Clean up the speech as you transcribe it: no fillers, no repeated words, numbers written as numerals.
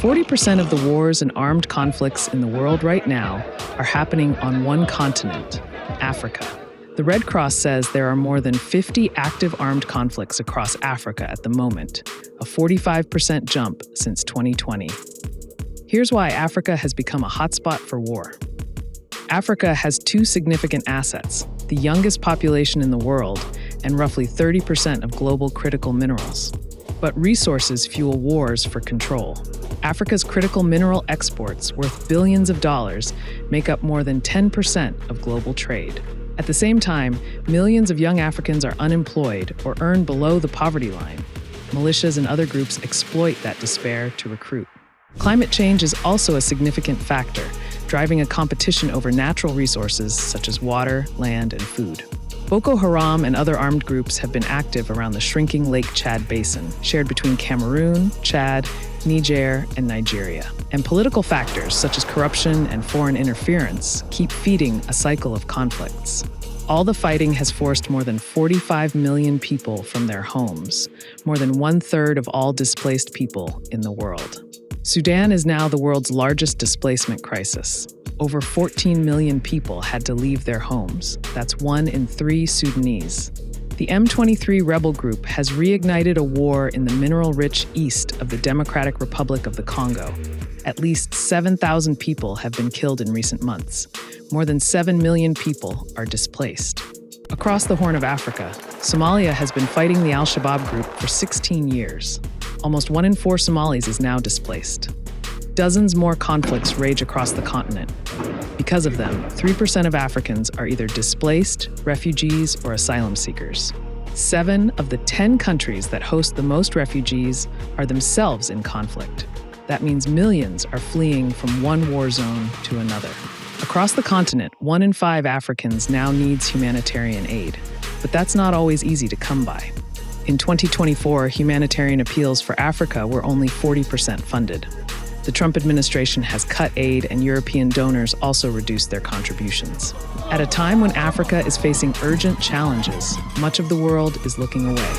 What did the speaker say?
40% of the wars and armed conflicts in the world right now are happening on one continent, Africa. The Red Cross says there are more than 50 active armed conflicts across Africa at the moment, a 45% jump since 2020. Here's why Africa has become a hotspot for war. Africa has two significant assets: the youngest population in the world and roughly 30% of global critical minerals. But resources fuel wars for control. Africa's critical mineral exports, worth billions of dollars, make up more than 10% of global trade. At the same time, millions of young Africans are unemployed or earn below the poverty line. Militias and other groups exploit that despair to recruit. Climate change is also a significant factor, driving a competition over natural resources such as water, land, and food. Boko Haram and other armed groups have been active around the shrinking Lake Chad basin, shared between Cameroon, Chad, Niger, and Nigeria. And political factors such as corruption and foreign interference keep feeding a cycle of conflicts. All the fighting has forced more than 45 million people from their homes, more than 1/3 of all displaced people in the world. Sudan is now the world's largest displacement crisis. Over 14 million people had to leave their homes. That's 1 in 3 Sudanese. The M23 rebel group has reignited a war in the mineral-rich east of the Democratic Republic of the Congo. At least 7,000 people have been killed in recent months. More than 7 million people are displaced. Across the Horn of Africa, Somalia has been fighting the Al-Shabaab group for 16 years. Almost 1 in 4 Somalis is now displaced. Dozens more conflicts rage across the continent. Because of them, 3% of Africans are either displaced, refugees, or asylum seekers. 7 of the 10 countries that host the most refugees are themselves in conflict. That means millions are fleeing from one war zone to another. Across the continent, 1 in 5 Africans now needs humanitarian aid, but that's not always easy to come by. In 2024, humanitarian appeals for Africa were only 40% funded. The Trump administration has cut aid, and European donors also reduced their contributions. At a time when Africa is facing urgent challenges, much of the world is looking away.